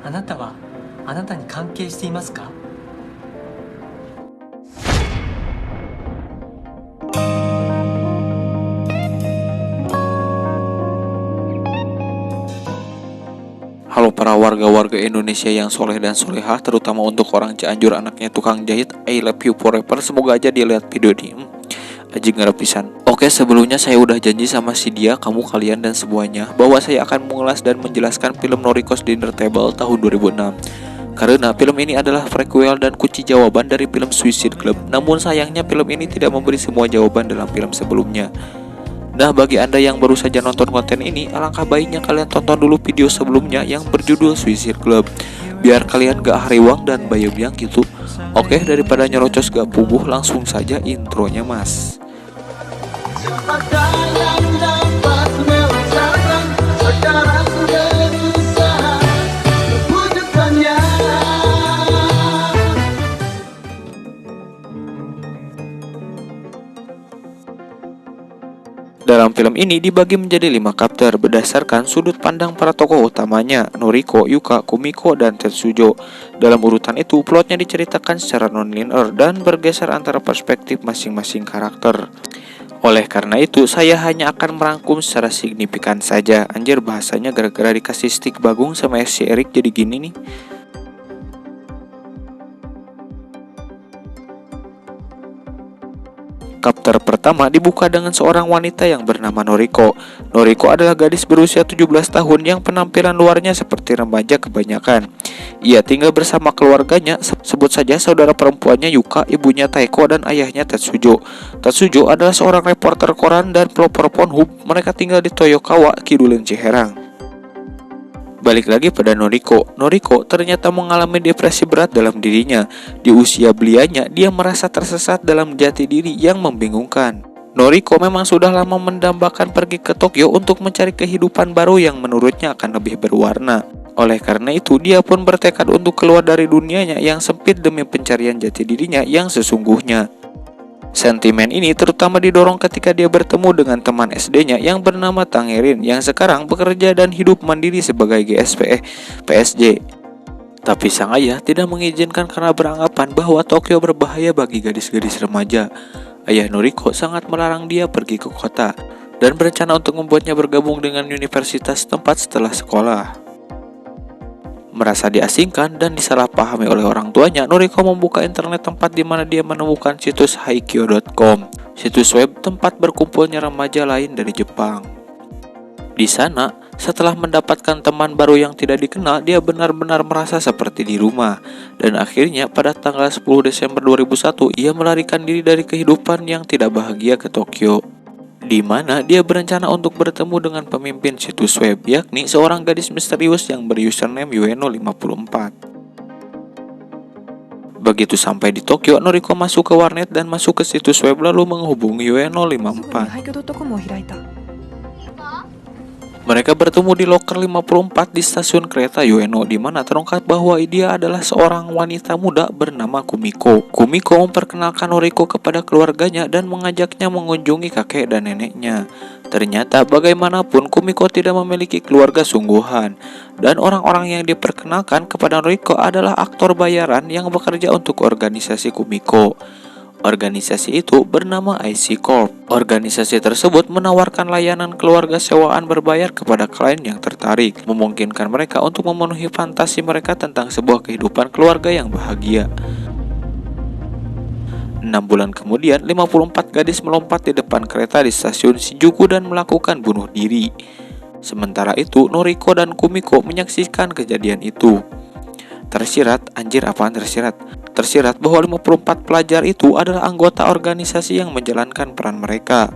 あなたはあなたに関係していますか？ Halo para warga-warga Indonesia yang soleh dan solehah, terutama untuk orang Cianjur anaknya tukang jahit, I love you forever. Semoga aja dia lihat video ini. Anjing ngerapisan. Oke, sebelumnya saya udah janji sama si dia, kamu, kalian, dan semuanya bahwa saya akan mengulas dan menjelaskan film Noriko's Dinner Table tahun 2006. Karena film ini adalah prequel dan kunci jawaban dari film Suicide Club. Namun sayangnya film ini tidak memberi semua jawaban dalam film sebelumnya. Nah, bagi Anda yang baru saja nonton konten ini, alangkah baiknya kalian tonton dulu video sebelumnya yang berjudul Suicide Club, biar kalian gak hariwang dan bayam-bayam gitu. Oke, daripada nyerocos gak puguh, langsung saja intronya mas. Dalam film ini dibagi menjadi 5 chapter berdasarkan sudut pandang para tokoh utamanya, Noriko, Yuka, Kumiko, dan Tetsujo. Dalam urutan itu, plotnya diceritakan secara non-linear dan bergeser antara perspektif masing-masing karakter. Oleh karena itu, saya hanya akan merangkum secara signifikan saja. Anjir, bahasanya gara-gara dikasih stick Bagung sama si Erik jadi gini nih. Chapter pertama dibuka dengan seorang wanita yang bernama Noriko. Noriko adalah gadis berusia 17 tahun yang penampilan luarnya seperti remaja kebanyakan. Ia tinggal bersama keluarganya, sebut saja saudara perempuannya Yuka, ibunya Taeko, dan ayahnya Tetsujo. Tetsujo adalah seorang reporter koran dan pelopor Pornhub. Mereka tinggal di Toyokawa, Kidulin Ciherang. Balik lagi pada Noriko. Noriko ternyata mengalami depresi berat dalam dirinya. Di usia belianya, dia merasa tersesat dalam jati diri yang membingungkan. Noriko memang sudah lama mendambakan pergi ke Tokyo untuk mencari kehidupan baru yang menurutnya akan lebih berwarna. Oleh karena itu, dia pun bertekad untuk keluar dari dunianya yang sempit demi pencarian jati dirinya yang sesungguhnya. Sentimen ini terutama didorong ketika dia bertemu dengan teman SD-nya yang bernama Tangerin yang sekarang bekerja dan hidup mandiri sebagai GSP PSG. Tapi sang ayah tidak mengizinkan karena beranggapan bahwa Tokyo berbahaya bagi gadis-gadis remaja. Ayah Noriko sangat melarang dia pergi ke kota dan berencana untuk membuatnya bergabung dengan universitas tempat setelah sekolah. Merasa diasingkan dan disalahpahami oleh orang tuanya, Noriko membuka internet tempat di mana dia menemukan situs Haikyo.com, situs web tempat berkumpulnya remaja lain dari Jepang. Di sana, setelah mendapatkan teman baru yang tidak dikenal, dia benar-benar merasa seperti di rumah. Dan akhirnya pada tanggal 10 Desember 2001, ia melarikan diri dari kehidupan yang tidak bahagia ke Tokyo, di mana dia berencana untuk bertemu dengan pemimpin situs web, yakni seorang gadis misterius yang berusername Ueno54. Begitu sampai di Tokyo, Noriko masuk ke warnet dan masuk ke situs web lalu menghubungi Ueno54. Mereka bertemu di loker 54 di stasiun kereta Ueno, di mana terungkap bahwa dia adalah seorang wanita muda bernama Kumiko. Kumiko memperkenalkan Noriko kepada keluarganya dan mengajaknya mengunjungi kakek dan neneknya. Ternyata bagaimanapun Kumiko tidak memiliki keluarga sungguhan, dan orang-orang yang diperkenalkan kepada Noriko adalah aktor bayaran yang bekerja untuk organisasi Kumiko. Organisasi itu bernama IC Corp. Organisasi tersebut menawarkan layanan keluarga sewaan berbayar kepada klien yang tertarik, memungkinkan mereka untuk memenuhi fantasi mereka tentang sebuah kehidupan keluarga yang bahagia. 6 bulan kemudian, 54 gadis melompat di depan kereta di stasiun Shinjuku dan melakukan bunuh diri. Sementara itu, Noriko dan Kumiko menyaksikan kejadian itu. Tersirat bahwa 54 pelajar itu adalah anggota organisasi yang menjalankan peran mereka.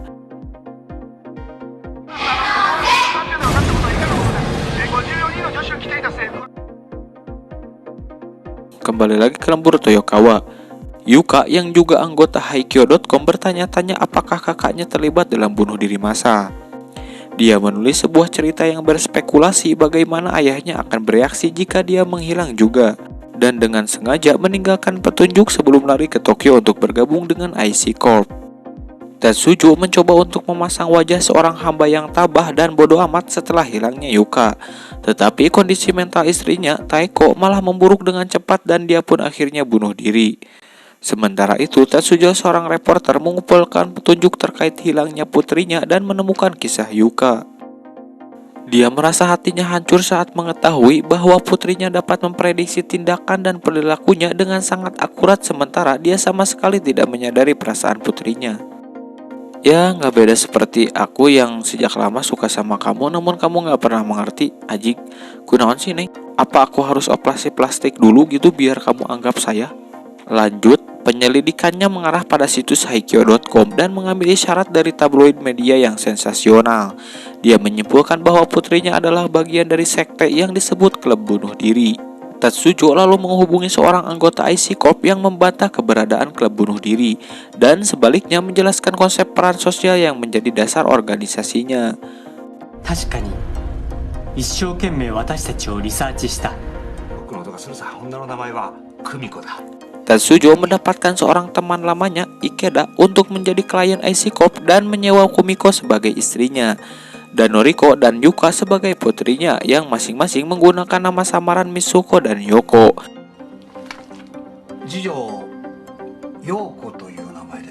Kembali lagi ke lembur Toyokawa. Yuka yang juga anggota Haikyo.com bertanya-tanya apakah kakaknya terlibat dalam bunuh diri massal. Dia menulis sebuah cerita yang berspekulasi bagaimana ayahnya akan bereaksi jika dia menghilang juga, dan dengan sengaja meninggalkan petunjuk sebelum lari ke Tokyo untuk bergabung dengan IC Corp. Tetsujo mencoba untuk memasang wajah seorang hamba yang tabah dan bodoh amat setelah hilangnya Yuka. Tetapi kondisi mental istrinya, Taeko, malah memburuk dengan cepat dan dia pun akhirnya bunuh diri. Sementara itu, Tetsujo, seorang reporter, mengumpulkan petunjuk terkait hilangnya putrinya dan menemukan kisah Yuka. Dia merasa hatinya hancur saat mengetahui bahwa putrinya dapat memprediksi tindakan dan perilakunya dengan sangat akurat, sementara dia sama sekali tidak menyadari perasaan putrinya. Ya, nggak beda seperti aku yang sejak lama suka sama kamu, namun kamu nggak pernah mengerti. Ajik, kunaon sih, Neng? Apa aku harus operasi plastik dulu gitu biar kamu anggap saya? Lanjut, penyelidikannya mengarah pada situs Haikyuu.com dan mengambil isyarat dari tabloid media yang sensasional. Dia menyimpulkan bahwa putrinya adalah bagian dari sekte yang disebut klub bunuh diri. Tetsujo lalu menghubungi seorang anggota IC Corp yang membantah keberadaan klub bunuh diri dan sebaliknya menjelaskan konsep peran sosial yang menjadi dasar organisasinya. 確かに一生懸命私たちをリサーチした。僕の音がするさ。女の名前は久美子だ。Tetsujo mendapatkan seorang teman lamanya, Ikeda, untuk menjadi klien IC Corp dan menyewa Kumiko sebagai istrinya, dan Noriko dan Yuka sebagai putrinya yang masing-masing menggunakan nama samaran Mitsuko dan Yoko. 次女陽子という名前で。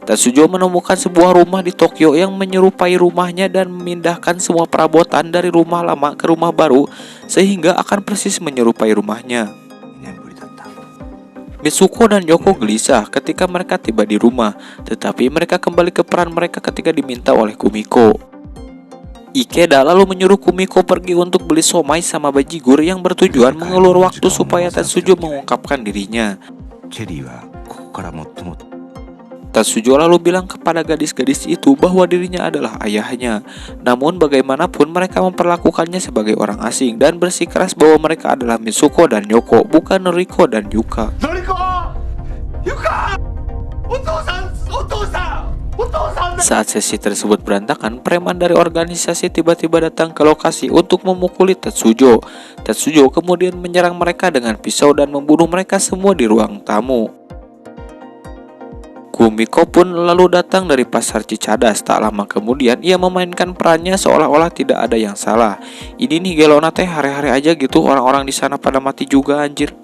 Tetsujo menemukan sebuah rumah di Tokyo yang menyerupai rumahnya dan memindahkan semua perabotan dari rumah lama ke rumah baru sehingga akan persis menyerupai rumahnya. Mitsuko dan Yoko gelisah ketika mereka tiba di rumah, tetapi mereka kembali ke peran mereka ketika diminta oleh Kumiko. Ikeda lalu menyuruh Kumiko pergi untuk beli somai sama bajigur yang bertujuan mengulur waktu supaya Tetsujo mengungkapkan dirinya. Tetsujo lalu bilang kepada gadis-gadis itu bahwa dirinya adalah ayahnya. Namun bagaimanapun mereka memperlakukannya sebagai orang asing dan bersikeras bahwa mereka adalah Mitsuko dan Yoko, bukan Noriko dan Yuka. Saat sesi tersebut berantakan, preman dari organisasi tiba-tiba datang ke lokasi untuk memukuli Tetsujo. Tetsujo kemudian menyerang mereka dengan pisau dan membunuh mereka semua di ruang tamu. Kumiko pun lalu datang dari pasar Cicadas. Tak lama kemudian ia memainkan perannya seolah-olah tidak ada yang salah. Ini nih gelona teh hari-hari aja gitu, orang-orang di sana pada mati juga anjir.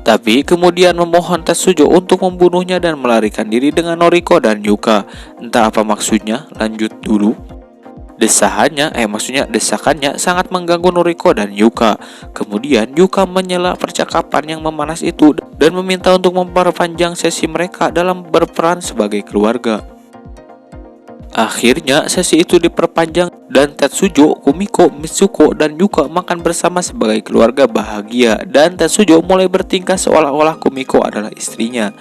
Tapi kemudian memohon Tetsujo untuk membunuhnya dan melarikan diri dengan Noriko dan Yuka. Entah apa maksudnya, lanjut dulu. Desakannya sangat mengganggu Noriko dan Yuka. Kemudian Yuka menyela percakapan yang memanas itu dan meminta untuk memperpanjang sesi mereka dalam berperan sebagai keluarga. Akhirnya sesi itu diperpanjang dan Tetsujo, Kumiko, Mitsuko, dan Yuka makan bersama sebagai keluarga bahagia, dan Tetsujo mulai bertingkah seolah-olah Kumiko adalah istrinya.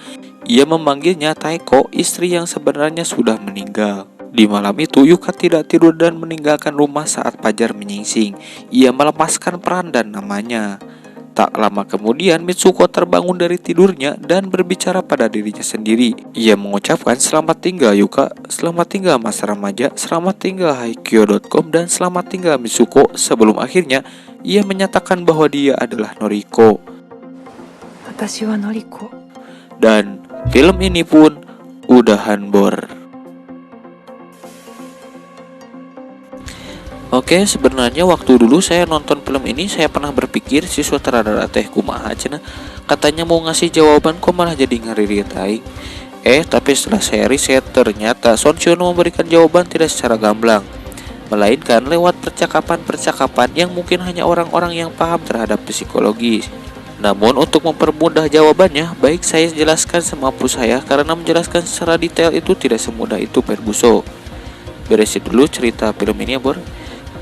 Ia memanggilnya Taeko, istri yang sebenarnya sudah meninggal. Di malam itu, Yuka tidak tidur dan meninggalkan rumah saat fajar menyingsing. Ia melepaskan peran dan namanya. Tak lama kemudian, Mitsuko terbangun dari tidurnya dan berbicara pada dirinya sendiri. Ia mengucapkan selamat tinggal Yuka, selamat tinggal masa remaja, selamat tinggal Haikyuu.com, dan selamat tinggal Mitsuko. Sebelum akhirnya, ia menyatakan bahwa dia adalah Noriko. Watashi wa Noriko. Dan film ini pun udahan bor. Oke, sebenarnya waktu dulu saya nonton film ini saya pernah berpikir si sutradara teh kumaha cenah. Katanya mau ngasih jawaban kok malah jadi ngaririt aing. Tapi setelah saya riset ternyata Son Siono memberikan jawaban tidak secara gamblang, melainkan lewat percakapan-percakapan yang mungkin hanya orang-orang yang paham terhadap psikologi. Namun untuk mempermudah jawabannya, baik saya jelaskan semampu saya karena menjelaskan secara detail itu tidak semudah itu Perbuso. Beresin dulu cerita film ini ya Bor.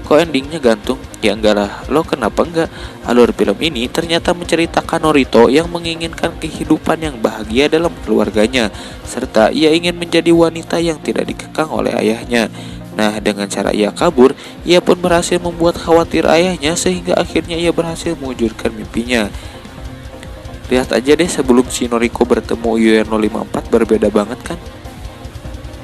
Kok endingnya gantung? Ya enggak lah, lo kenapa enggak? Alur film ini ternyata menceritakan Norito yang menginginkan kehidupan yang bahagia dalam keluarganya, serta ia ingin menjadi wanita yang tidak dikekang oleh ayahnya. Nah, dengan cara ia kabur, ia pun berhasil membuat khawatir ayahnya sehingga akhirnya ia berhasil mewujudkan mimpinya. Lihat aja deh sebelum si Noriko bertemu Yueno 54 berbeda banget kan?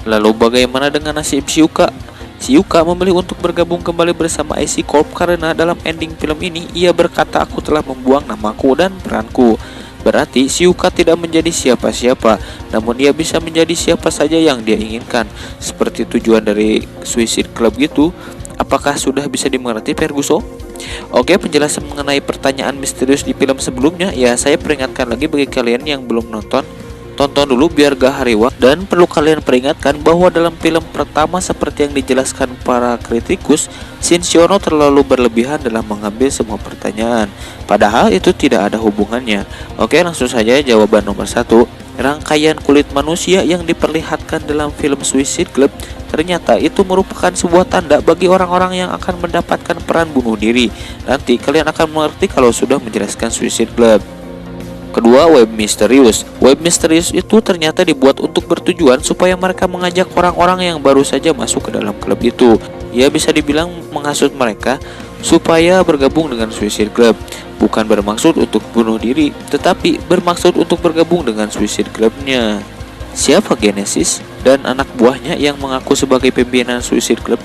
Lalu bagaimana dengan nasib si Yuka? Si Yuka memilih untuk bergabung kembali bersama IC Corp karena dalam ending film ini ia berkata aku telah membuang namaku dan peranku. Berarti Shiuka tidak menjadi siapa-siapa, namun ia bisa menjadi siapa saja yang dia inginkan. Seperti tujuan dari Suicide Club gitu. Apakah sudah bisa dimengerti, Ferguson? Oke, penjelasan mengenai pertanyaan misterius di film sebelumnya, ya saya peringatkan lagi bagi kalian yang belum nonton. Tonton dulu biar gak hariwak. Dan perlu kalian peringatkan bahwa dalam film pertama seperti yang dijelaskan para kritikus, Shin Shiono terlalu berlebihan dalam mengambil semua pertanyaan. Padahal itu tidak ada hubungannya. Oke, langsung saja jawaban nomor 1. Rangkaian kulit manusia yang diperlihatkan dalam film Suicide Club ternyata itu merupakan sebuah tanda bagi orang-orang yang akan mendapatkan peran bunuh diri. Nanti kalian akan mengerti kalau sudah menjelaskan Suicide Club. Kedua, web misterius. Web misterius itu ternyata dibuat untuk bertujuan supaya mereka mengajak orang-orang yang baru saja masuk ke dalam klub itu. Ya, bisa dibilang menghasut mereka supaya bergabung dengan Suicide Club. Bukan bermaksud untuk bunuh diri, tetapi bermaksud untuk bergabung dengan Suicide Club-nya. Siapa Genesis dan anak buahnya yang mengaku sebagai pimpinan Suicide Club?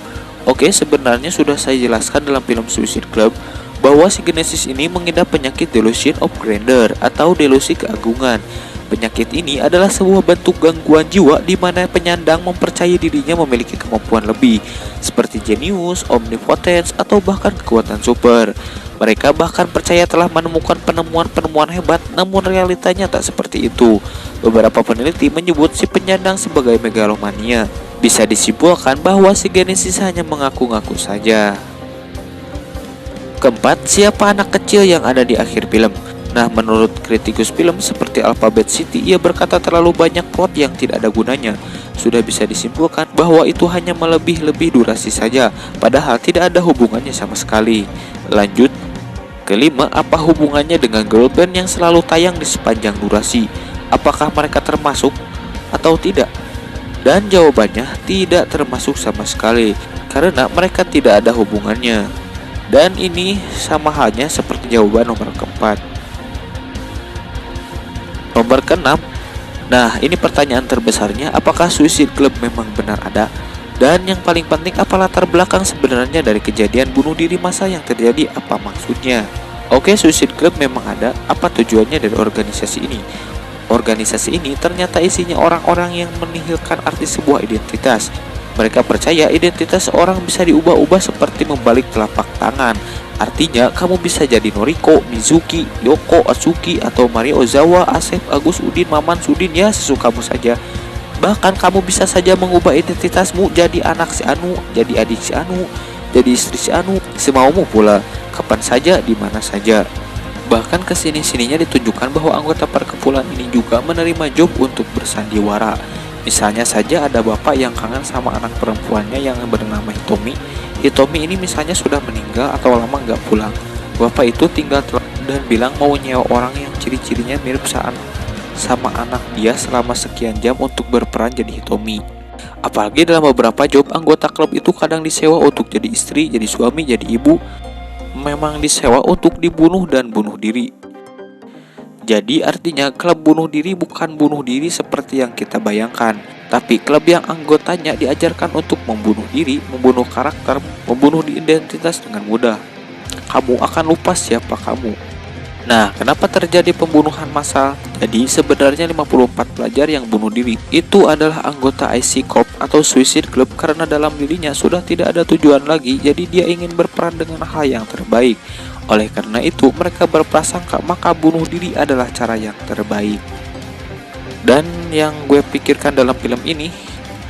Oke, sebenarnya sudah saya jelaskan dalam film Suicide Club bahwa si Genesis ini mengidap penyakit delusion of grandeur atau delusi keagungan. Penyakit ini adalah sebuah bentuk gangguan jiwa di mana penyandang mempercayai dirinya memiliki kemampuan lebih, seperti jenius, omnipotence, atau bahkan kekuatan super. Mereka bahkan percaya telah menemukan penemuan-penemuan hebat, namun realitanya tak seperti itu. Beberapa peneliti menyebut si penyandang sebagai megalomania. Bisa disimpulkan bahwa si Genesis hanya mengaku-ngaku saja. Keempat, siapa anak kecil yang ada di akhir film? Nah, menurut kritikus film seperti Alphabet City, ia berkata terlalu banyak plot yang tidak ada gunanya. Sudah bisa disimpulkan bahwa itu hanya melebih-lebih durasi saja, padahal tidak ada hubungannya sama sekali. Lanjut, kelima, apa hubungannya dengan girl band yang selalu tayang di sepanjang durasi? Apakah mereka termasuk atau tidak? Dan jawabannya tidak termasuk sama sekali, karena mereka tidak ada hubungannya. Dan ini sama halnya seperti jawaban nomor keempat. Nomor keenam, nah ini pertanyaan terbesarnya, apakah Suicide Club memang benar ada? Dan yang paling penting, apa latar belakang sebenarnya dari kejadian bunuh diri massal yang terjadi, apa maksudnya? Oke, Suicide Club memang ada, apa tujuannya dari organisasi ini? Organisasi ini ternyata isinya orang-orang yang menihilkan arti sebuah identitas. Mereka percaya identitas seorang bisa diubah-ubah seperti membalik telapak tangan. Artinya, kamu bisa jadi Noriko, Mizuki, Yoko, Atsuki, atau Mario Ozawa, Asep, Agus, Udin, Maman, Sudin, ya sesukamu saja. Bahkan kamu bisa saja mengubah identitasmu jadi anak si Anu, jadi adik si Anu, jadi istri si Anu, semaumu pula, kapan saja, di mana saja. Bahkan kesini-sininya ditunjukkan bahwa anggota perkumpulan ini juga menerima job untuk bersandiwara. Misalnya saja ada bapak yang kangen sama anak perempuannya yang bernama Hitomi. Hitomi ini misalnya sudah meninggal atau lama nggak pulang. Bapak itu tinggal dan bilang mau nyewa orang yang ciri-cirinya mirip sama anak dia selama sekian jam untuk berperan jadi Hitomi. Apalagi dalam beberapa job, anggota klub itu kadang disewa untuk jadi istri, jadi suami, jadi ibu. Memang disewa untuk dibunuh dan bunuh diri. Jadi artinya klub bunuh diri bukan bunuh diri seperti yang kita bayangkan, tapi klub yang anggotanya diajarkan untuk membunuh diri, membunuh karakter, membunuh identitas dengan mudah. Kamu akan lupa siapa kamu. Nah, kenapa terjadi pembunuhan massal? Jadi sebenarnya 54 pelajar yang bunuh diri itu adalah anggota IC Corp atau Suicide Club karena dalam dirinya sudah tidak ada tujuan lagi, jadi dia ingin berperan dengan hal yang terbaik. Oleh karena itu, mereka berprasangka maka bunuh diri adalah cara yang terbaik. Dan yang gue pikirkan dalam film ini,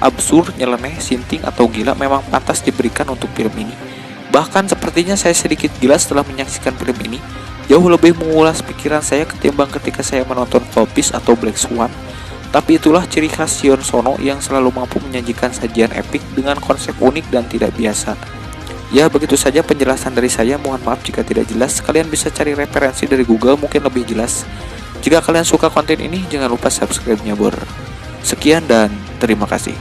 absurd, nyeleneh, sinting, atau gila memang pantas diberikan untuk film ini. Bahkan sepertinya saya sedikit gila setelah menyaksikan film ini. Jauh lebih mengulas pikiran saya ketimbang ketika saya menonton Volpis atau Black Swan. Tapi itulah ciri khas Sion Sono yang selalu mampu menyajikan sajian epik dengan konsep unik dan tidak biasa. Ya, begitu saja penjelasan dari saya. Mohon maaf jika tidak jelas. Kalian bisa cari referensi dari Google, mungkin lebih jelas. Jika kalian suka konten ini, jangan lupa subscribe-nya, Bor. Sekian dan terima kasih.